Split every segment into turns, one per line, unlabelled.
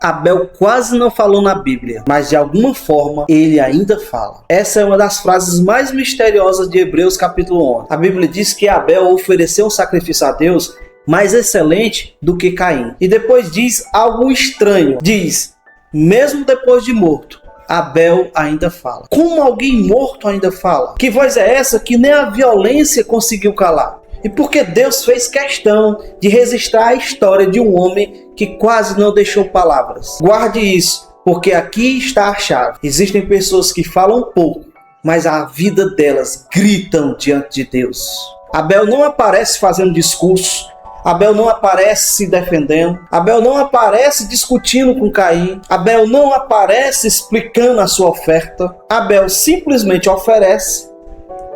Abel quase não falou na Bíblia, mas de alguma forma ele ainda fala. Essa é uma das frases mais misteriosas de Hebreus capítulo 11. A Bíblia diz que Abel ofereceu um sacrifício a Deus mais excelente do que Caim. E depois diz algo estranho. Diz, mesmo depois de morto, Abel ainda fala. Como alguém morto ainda fala? Que voz é essa que nem a violência conseguiu calar? E porque Deus fez questão de registrar a história de um homem que quase não deixou palavras. Guarde isso, porque aqui está a chave. Existem pessoas que falam pouco, mas a vida delas gritam diante de Deus. Abel não aparece fazendo discurso. Abel não aparece se defendendo. Abel não aparece discutindo com Caim. Abel não aparece explicando a sua oferta. Abel simplesmente oferece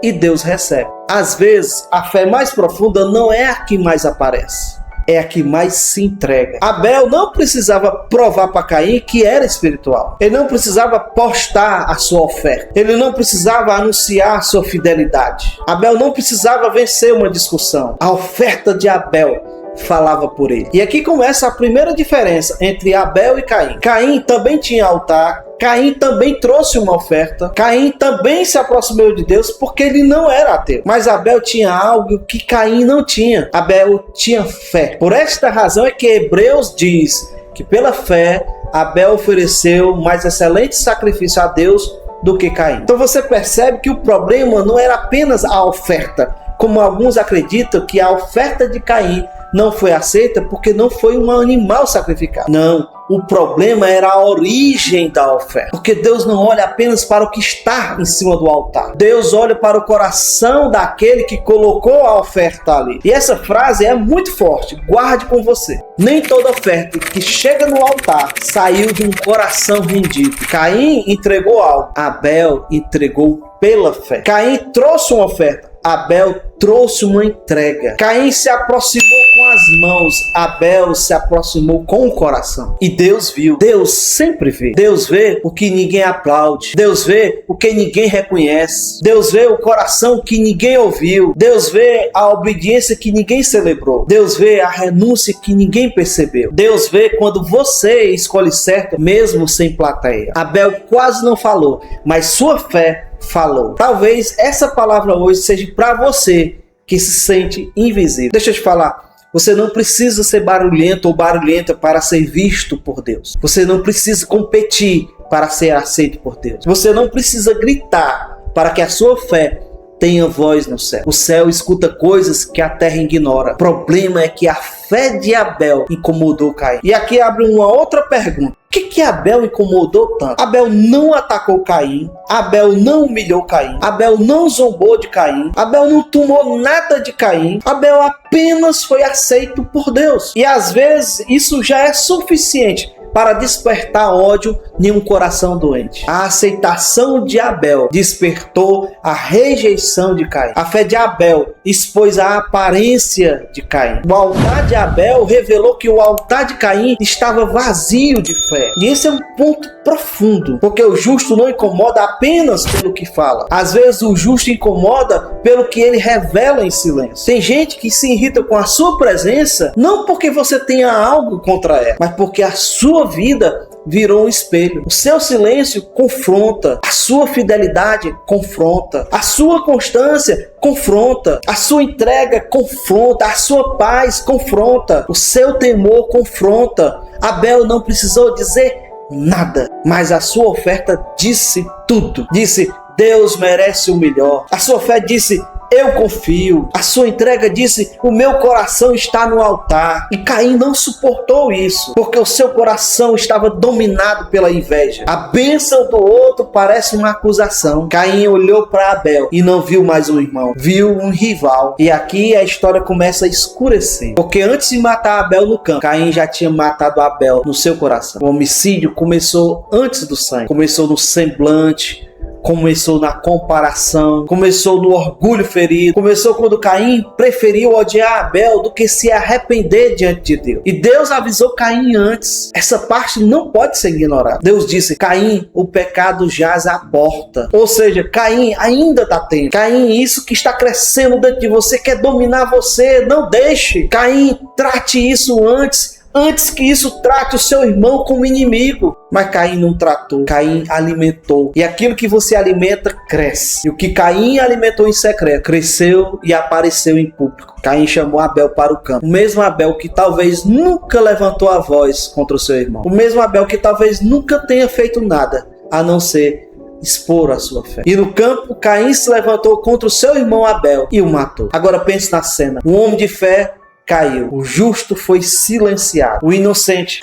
e Deus recebe. Às vezes, a fé mais profunda não é a que mais aparece, é a que mais se entrega. Abel não precisava provar para Caim que era espiritual. Ele não precisava postar a sua oferta. Ele não precisava anunciar a sua fidelidade. Abel não precisava vencer uma discussão. A oferta de Abel falava por ele. E aqui começa a primeira diferença entre Abel e Caim. Caim também tinha altar. Caim também trouxe uma oferta. Caim também se aproximou de Deus porque ele não era ateu. Mas Abel tinha algo que Caim não tinha. Abel tinha fé. Por esta razão é que Hebreus diz que pela fé Abel ofereceu mais excelente sacrifício a Deus do que Caim. Então você percebe que o problema não era apenas a oferta, como alguns acreditam que a oferta de Caim não foi aceita porque não foi um animal sacrificado. Não, o problema era a origem da oferta. Porque Deus não olha apenas para o que está em cima do altar. Deus olha para o coração daquele que colocou a oferta ali. E essa frase é muito forte, guarde com você. Nem toda oferta que chega no altar saiu de um coração rendido. Caim entregou algo, Abel entregou pela fé. Caim trouxe uma oferta, Abel trouxe uma entrega. Caim se aproximou com as mãos, Abel se aproximou com o coração. E Deus viu. Deus sempre vê. Deus vê o que ninguém aplaude. Deus vê o que ninguém reconhece. Deus vê o coração que ninguém ouviu. Deus vê a obediência que ninguém celebrou. Deus vê a renúncia que ninguém percebeu. Deus vê quando você escolhe certo, mesmo sem plateia. Abel quase não falou, mas sua fé falou. Talvez essa palavra hoje seja para você que se sente invisível. Deixa eu te falar, você não precisa ser barulhento ou barulhenta para ser visto por Deus. Você não precisa competir para ser aceito por Deus. Você não precisa gritar para que a sua fé tenha voz no céu. O céu escuta coisas que a terra ignora. O problema é que a fé de Abel incomodou Caim. E aqui abre uma outra pergunta. O que Abel incomodou tanto? Abel não atacou Caim. Abel não humilhou Caim. Abel não zombou de Caim. Abel não tomou nada de Caim. Abel apenas foi aceito por Deus. E às vezes isso já é suficiente para despertar ódio em um coração doente. A aceitação de Abel despertou a rejeição de Caim. A fé de Abel expôs a aparência de Caim. O altar de Abel revelou que o altar de Caim estava vazio de fé. E esse é um ponto profundo, porque o justo não incomoda apenas pelo que fala. Às vezes o justo incomoda pelo que ele revela em silêncio. Tem gente que se irrita com a sua presença, não porque você tenha algo contra ela, mas porque a sua vida virou um espelho. O seu silêncio confronta, a sua fidelidade confronta, a sua constância confronta, a sua entrega confronta, a sua paz confronta, o seu temor confronta. Abel não precisou dizer nada, mas a sua oferta disse tudo. Disse: Deus merece o melhor. A sua fé disse: eu confio. A sua entrega disse: o meu coração está no altar. E Caim não suportou isso, porque o seu coração estava dominado pela inveja. A bênção do outro parece uma acusação. Caim olhou para Abel e não viu mais um irmão, viu um rival. E aqui a história começa a escurecer, porque antes de matar Abel no campo, Caim já tinha matado Abel no seu coração. O homicídio começou antes do sangue, começou no semblante, começou na comparação, começou no orgulho ferido, começou quando Caim preferiu odiar Abel do que se arrepender diante de Deus. E Deus avisou Caim antes. Essa parte não pode ser ignorada. Deus disse: Caim, o pecado jaz à porta. Ou seja, Caim ainda está tendo. Caim, isso que está crescendo dentro de você quer dominar você, não deixe. Caim, trate isso antes Antes que isso, trate o seu irmão como inimigo. Mas Caim não tratou, Caim alimentou. E aquilo que você alimenta, cresce. E o que Caim alimentou em secreto, cresceu e apareceu em público. Caim chamou Abel para o campo. O mesmo Abel que talvez nunca levantou a voz contra o seu irmão. O mesmo Abel que talvez nunca tenha feito nada, a não ser expor a sua fé. E no campo, Caim se levantou contra o seu irmão Abel e o matou. Agora pense na cena. Um homem de fé caiu. O justo foi silenciado. O inocente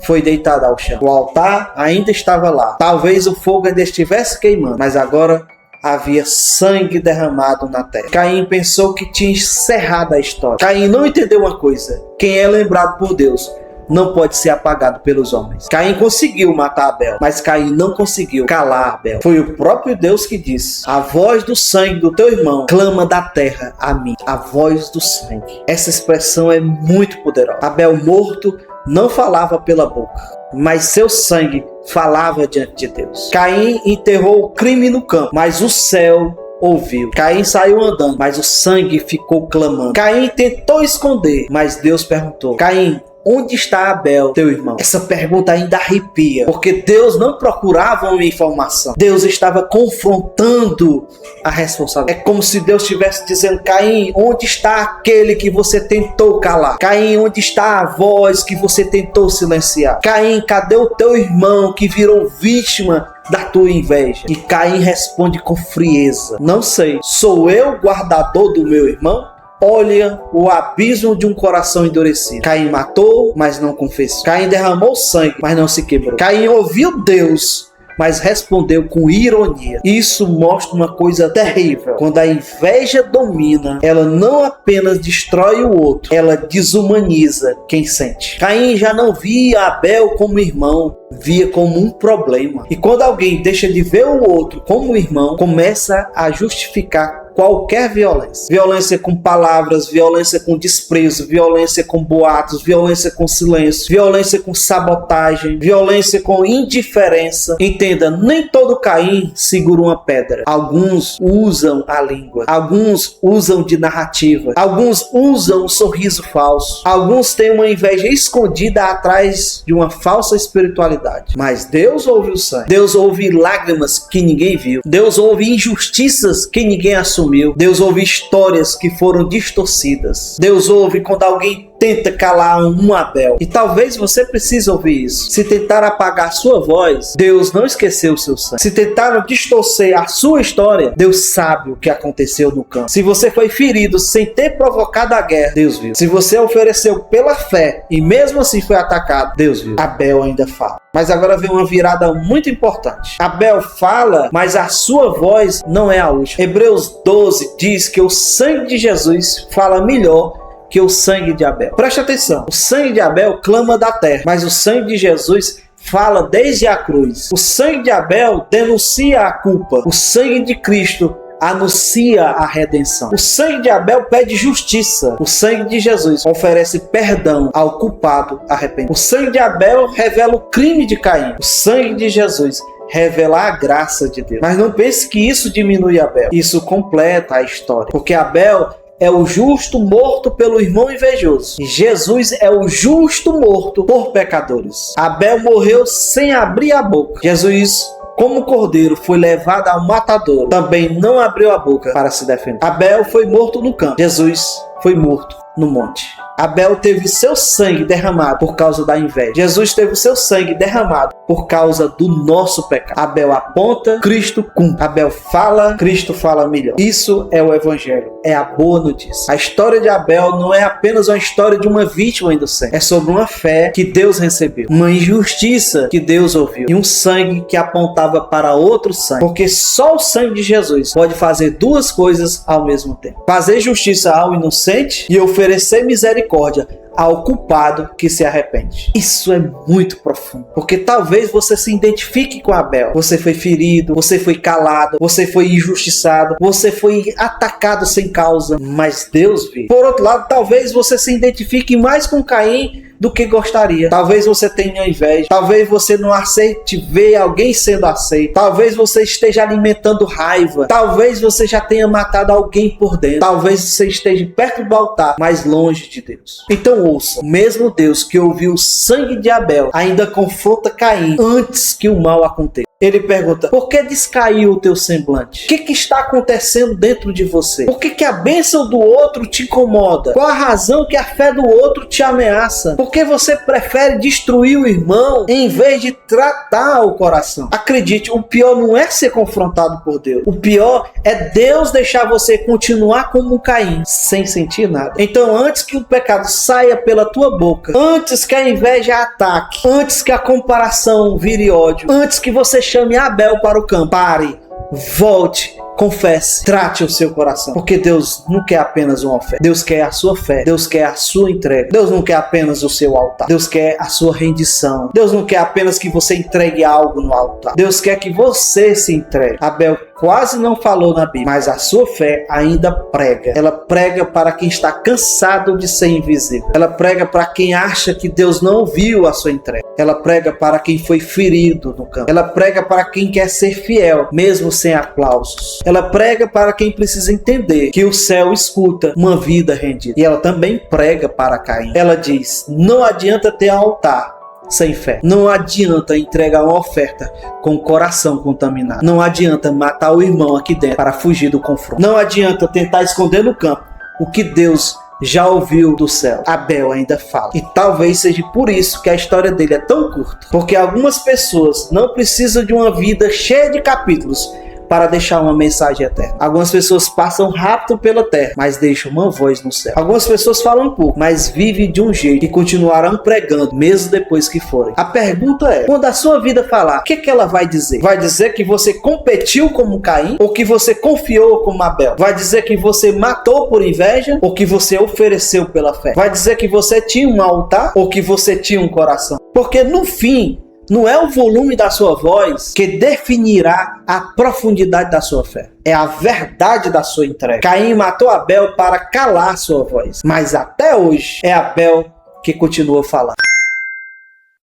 foi deitado ao chão. O altar ainda estava lá. Talvez o fogo ainda estivesse queimando, mas agora havia sangue derramado na terra. Caim pensou que tinha encerrado a história. Caim não entendeu uma coisa: quem é lembrado por Deus não pode ser apagado pelos homens. Caim conseguiu matar Abel, mas Caim não conseguiu calar Abel. Foi o próprio Deus que disse: a voz do sangue do teu irmão clama da terra a mim. A voz do sangue. Essa expressão é muito poderosa. Abel morto não falava pela boca, mas seu sangue falava diante de Deus. Caim enterrou o crime no campo, mas o céu ouviu. Caim saiu andando, mas o sangue ficou clamando. Caim tentou esconder, mas Deus perguntou: Caim, onde está Abel, teu irmão? Essa pergunta ainda arrepia, porque Deus não procurava uma informação. Deus estava confrontando a responsabilidade. É como se Deus estivesse dizendo: Caim, onde está aquele que você tentou calar? Caim, onde está a voz que você tentou silenciar? Caim, cadê o teu irmão que virou vítima da tua inveja? E Caim responde com frieza: não sei, sou eu o guardador do meu irmão? Olha o abismo de um coração endurecido. Caim matou, mas não confessou. Caim derramou sangue, mas não se quebrou. Caim ouviu Deus, mas respondeu com ironia. Isso mostra uma coisa terrível. Quando a inveja domina, ela não apenas destrói o outro, ela desumaniza quem sente. Caim já não via Abel como irmão, via como um problema. E quando alguém deixa de ver o outro como irmão, começa a justificar qualquer violência. Violência com palavras, violência com desprezo, violência com boatos, violência com silêncio, violência com sabotagem, violência com indiferença. Entenda, nem todo Caim segura uma pedra. Alguns usam a língua, alguns usam de narrativa, alguns usam um sorriso falso, alguns têm uma inveja escondida atrás de uma falsa espiritualidade. Mas Deus ouve o sangue, Deus ouve lágrimas que ninguém viu, Deus ouve injustiças que ninguém assumiu, Deus ouve histórias que foram distorcidas, Deus ouve quando alguém tenta calar um Abel. E talvez você precise ouvir isso. Se tentar apagar sua voz, Deus não esqueceu o seu sangue. Se tentaram distorcer a sua história, Deus sabe o que aconteceu no campo. Se você foi ferido sem ter provocado a guerra, Deus viu. Se você ofereceu pela fé e mesmo assim foi atacado, Deus viu. Abel ainda fala. Mas agora vem uma virada muito importante. Abel fala, mas a sua voz não é a última. Hebreus 12 diz que o sangue de Jesus fala melhor que o sangue de Abel. Preste atenção, o sangue de Abel clama da terra, mas o sangue de Jesus fala desde a cruz. O sangue de Abel denuncia a culpa, o sangue de Cristo anuncia a redenção. O sangue de Abel pede justiça, o sangue de Jesus oferece perdão ao culpado arrependido. O sangue de Abel revela o crime de Caim, o sangue de Jesus revela a graça de Deus. Mas não pense que isso diminui Abel, isso completa a história, porque Abel é o justo morto pelo irmão invejoso. E Jesus é o justo morto por pecadores. Abel morreu sem abrir a boca. Jesus, como cordeiro, foi levado ao matadouro. Também não abriu a boca para se defender. Abel foi morto no campo. Jesus foi morto no monte. Abel teve seu sangue derramado por causa da inveja. Jesus teve seu sangue derramado por causa do nosso pecado. Abel aponta, Cristo cumpre. Abel fala, Cristo fala melhor. Isso é o evangelho, é a boa notícia. A história de Abel não é apenas uma história de uma vítima inocente. É sobre uma fé que Deus recebeu, uma injustiça que Deus ouviu e um sangue que apontava para outro sangue. Porque só o sangue de Jesus pode fazer duas coisas ao mesmo tempo: fazer justiça ao inocente e oferecer misericórdia ao culpado que se arrepende. Isso é muito profundo, porque talvez você se identifique com Abel. Você foi ferido, você foi calado, você foi injustiçado, você foi atacado sem causa, mas Deus viu. Por outro lado, talvez você se identifique mais com Caim, do que gostaria. Talvez você tenha inveja, talvez você não aceite ver alguém sendo aceito, talvez você esteja alimentando raiva, talvez você já tenha matado alguém por dentro, talvez você esteja perto do altar, mas longe de Deus. Então ouça, o mesmo Deus que ouviu o sangue de Abel ainda confronta Caim antes que o mal aconteça. Ele pergunta: por que descaiu o teu semblante? O que está acontecendo dentro de você? Por que a bênção do outro te incomoda? Qual a razão que a fé do outro te ameaça? Por que você prefere destruir o irmão em vez de tratar o coração? Acredite, o pior não é ser confrontado por Deus. O pior é Deus deixar você continuar como Caim, sem sentir nada. Então, antes que o pecado saia pela tua boca, antes que a inveja ataque, antes que a comparação vire ódio, antes que você chame Abel para o campo, pare, volte, confesse, trate o seu coração, porque Deus não quer apenas uma oferta, Deus quer a sua fé, Deus quer a sua entrega, Deus não quer apenas o seu altar, Deus quer a sua rendição, Deus não quer apenas que você entregue algo no altar, Deus quer que você se entregue. Abel quase não falou na Bíblia, mas a sua fé ainda prega. Ela prega para quem está cansado de ser invisível, ela prega para quem acha que Deus não ouviu a sua entrega, ela prega para quem foi ferido no campo, ela prega para quem quer ser fiel, mesmo sem aplausos. Ela prega para quem precisa entender que o céu escuta uma vida rendida. E ela também prega para Caim. Ela diz: não adianta ter altar sem fé. Não adianta entregar uma oferta com o coração contaminado. Não adianta matar o irmão aqui dentro para fugir do confronto. Não adianta tentar esconder no campo o que Deus já ouviu do céu. Abel ainda fala. E talvez seja por isso que a história dele é tão curta. Porque algumas pessoas não precisam de uma vida cheia de capítulos para deixar uma mensagem eterna. Algumas pessoas passam rápido pela terra, mas deixam uma voz no céu. Algumas pessoas falam pouco, mas vivem de um jeito e continuarão pregando, mesmo depois que forem. A pergunta é, quando a sua vida falar, o que ela vai dizer? Vai dizer que você competiu como Caim? Ou que você confiou como Abel? Vai dizer que você matou por inveja? Ou que você ofereceu pela fé? Vai dizer que você tinha um altar? Ou que você tinha um coração? Porque no fim, não é o volume da sua voz que definirá a profundidade da sua fé. É a verdade da sua entrega. Caim matou Abel para calar sua voz. Mas até hoje é Abel que continua falando.